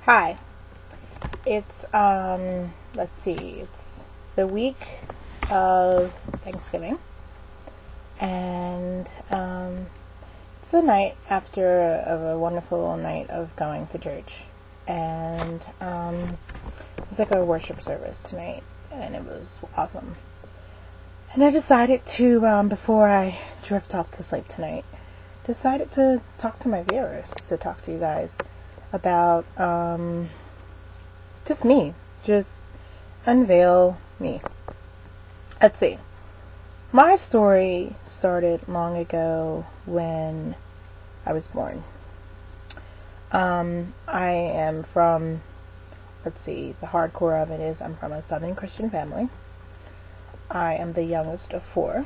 Hi. It's let's see. It's the week of Thanksgiving, and it's the night after a wonderful night of going to church, and it was like a worship service tonight, and it was awesome. And I decided to, before I drift off to sleep tonight, decided to talk to my viewers, to talk to you guys about just me, just unveil me. Let's see. My story started long ago when I was born. I am from, let's see, the hardcore of it is I'm from a Southern Christian family. I am the youngest of four.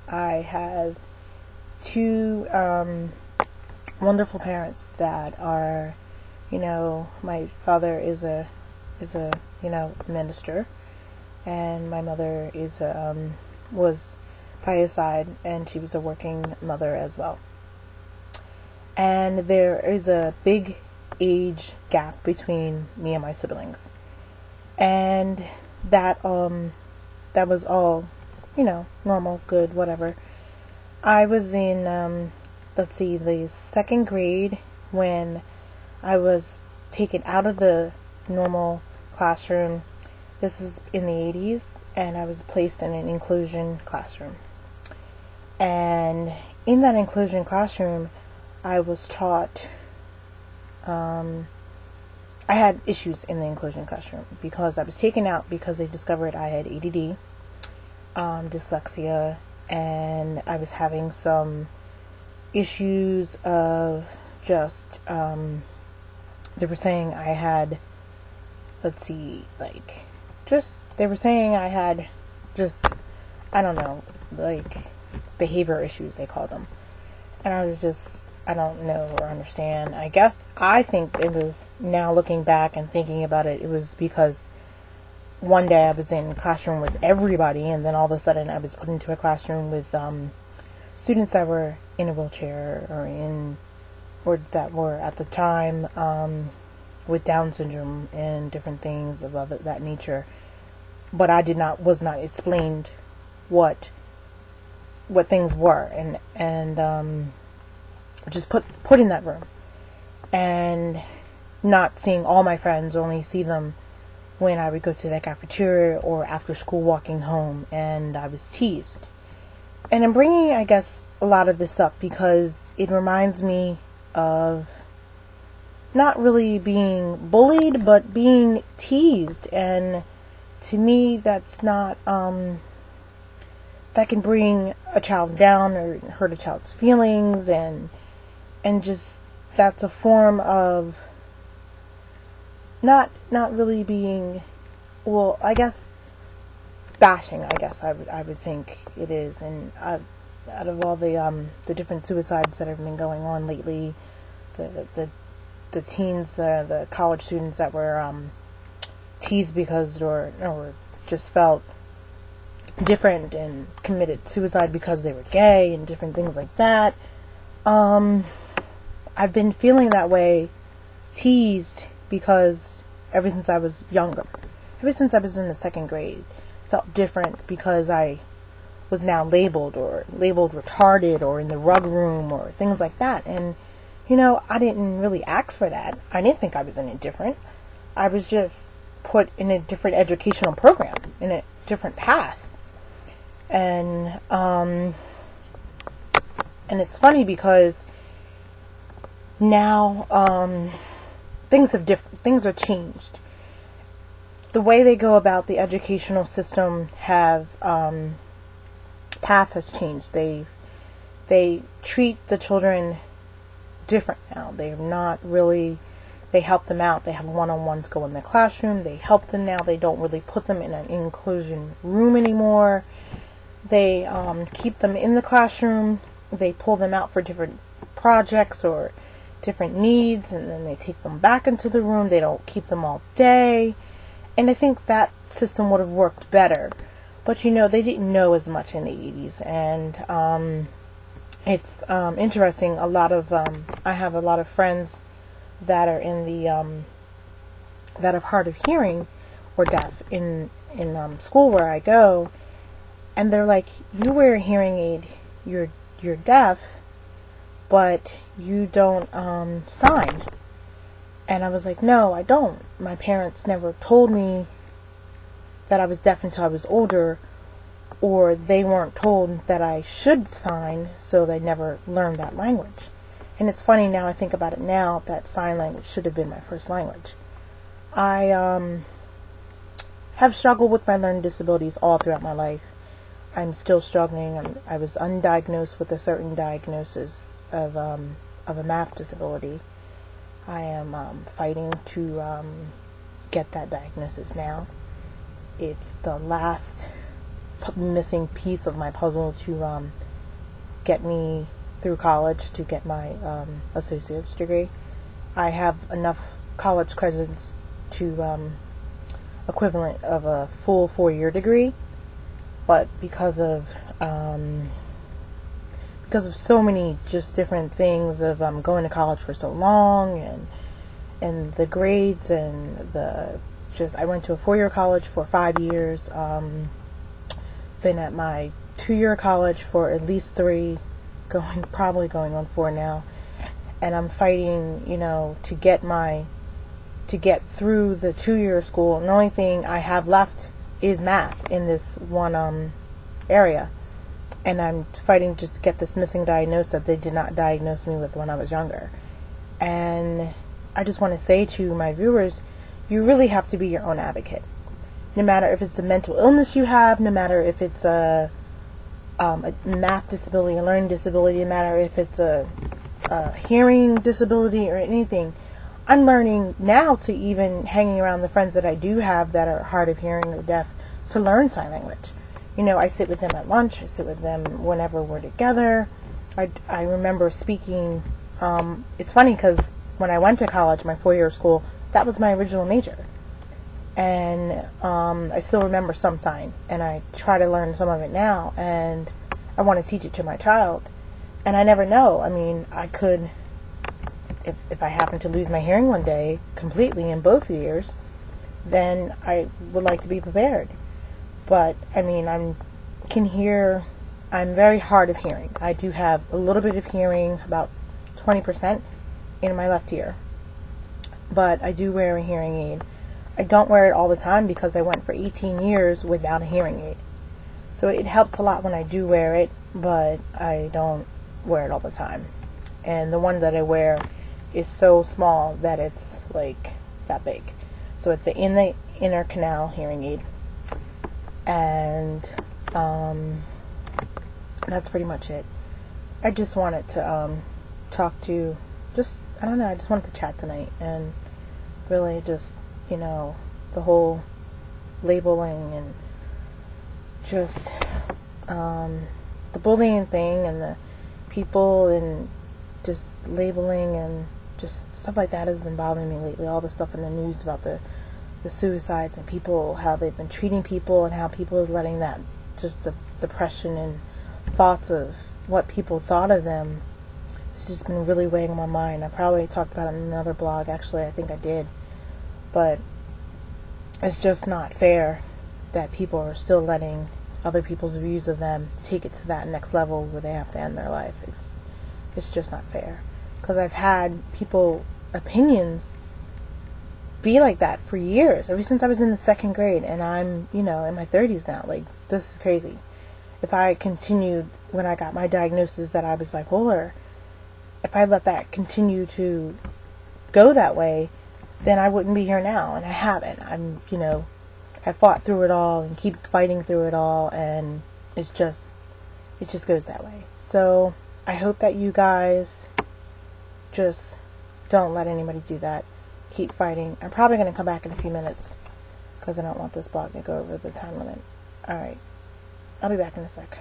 I have two wonderful parents that are, my father is a minister, and my mother was by his side, and she was a working mother as well. And there is a big age gap between me and my siblings, and that was all, normal, good, whatever. I was in the second grade when I was taken out of the normal classroom. This is in the 80s, and I was placed in an inclusion classroom. And in that inclusion classroom, I was taught, I had issues in the inclusion classroom because I was taken out because they discovered I had ADD, dyslexia, and I was having some issues of just, they were saying I had, they were saying I had just, behavior issues, they called them. And I was just, I don't know or understand. I think it was, now looking back and thinking about it, it was because one day I was in a classroom with everybody, and then all of a sudden I was put into a classroom with students that were in a wheelchair or that were at the time with Down syndrome and different things of that nature. But I was not explained what things were, and just put in that room, and not seeing all my friends, only see them when I would go to the cafeteria or after school walking home, and I was teased. And I'm bringing, I guess, a lot of this up because it reminds me of not really being bullied, but being teased. And to me, that's not, that can bring a child down or hurt a child's feelings, and just, that's a form of not really being, well, I guess, bashing, I guess I would think it is. And out of all the different suicides that have been going on lately, the teens, the college students that were teased because or just felt different and committed suicide because they were gay and different things like that. I've been feeling that way, teased, because ever since I was younger, ever since I was in the second grade, felt different because I was now labeled retarded or in the rug room or things like that. And I didn't really ask for that. I didn't think I was any different. I was just put in a different educational program, in a different path. And it's funny because now things are changed. The way they go about the educational system path has changed. They treat the children different now. They're not really, they help them out. They have one-on-ones go in the classroom. They help them now. They don't really put them in an inclusion room anymore. They keep them in the classroom. They pull them out for different projects or different needs, and then they take them back into the room. They don't keep them all day. And I think that system would have worked better. But they didn't know as much in the 80s. And it's interesting. I have a lot of friends that are in the that are hard of hearing or deaf in school where I go, and they're like, you wear a hearing aid, you're deaf, but you don't sign. And I was like, no, I don't. My parents never told me that I was deaf until I was older, or they weren't told that I should sign, so they never learned that language. And it's funny now, I think about it now, that sign language should have been my first language. I have struggled with my learning disabilities all throughout my life. I'm still struggling. I was undiagnosed with a certain diagnosis of a math disability. I am fighting to get that diagnosis now. It's the last missing piece of my puzzle to get me through college, to get my associate's degree. I have enough college credits to equivalent of a full 4-year degree, but because of so many just different things of going to college for so long, and the grades, and I went to a 4-year college for 5 years, been at my 2-year college for at least 3, probably going on 4 now, and I'm fighting, to get through the 2-year school, and the only thing I have left is math in this one area, and I'm fighting just to get this missing diagnosis that they did not diagnose me with when I was younger. And I just want to say to my viewers, you really have to be your own advocate. No matter if it's a mental illness you have, no matter if it's a math disability, a learning disability, no matter if it's a hearing disability or anything. I'm learning now to, even hanging around the friends that I do have that are hard of hearing or deaf, to learn sign language. I sit with them at lunch. I sit with them whenever we're together. I remember speaking. It's funny because when I went to college, my 4-year school, that was my original major. And I still remember some sign. And I try to learn some of it now. And I want to teach it to my child. And I never know. I mean, I could, if I happen to lose my hearing one day completely in both ears, then I would like to be prepared. But, I mean, I'm very hard of hearing. I do have a little bit of hearing, about 20% in my left ear. But I do wear a hearing aid. I don't wear it all the time because I went for 18 years without a hearing aid. So it helps a lot when I do wear it, but I don't wear it all the time. And the one that I wear is so small that it's like that big. So it's an in the inner canal hearing aid. And that's pretty much it. I just wanted to talk to, I just wanted to chat tonight, and really just, the whole labeling and just the bullying thing, and the people, and just labeling and just stuff like that has been bothering me lately. All the stuff in the news about the suicides and people, how they've been treating people, and how people is letting that, just the depression and thoughts of what people thought of them, it's just been really weighing on my mind. I probably talked about it in another blog, actually. I think I did. But it's just not fair that people are still letting other people's views of them take it to that next level where they have to end their life. It's just not fair. Because I've had people opinions be like that for years, ever since I was in the 2nd grade, and I'm, in my 30s now. Like, this is crazy. If I continued when I got my diagnosis that I was bipolar, if I let that continue to go that way, then I wouldn't be here now, and I haven't. I fought through it all and keep fighting through it all, and it just goes that way. So I hope that you guys just don't let anybody do that. Keep fighting. I'm probably going to come back in a few minutes because I don't want this blog to go over the time limit. Alright. I'll be back in a sec.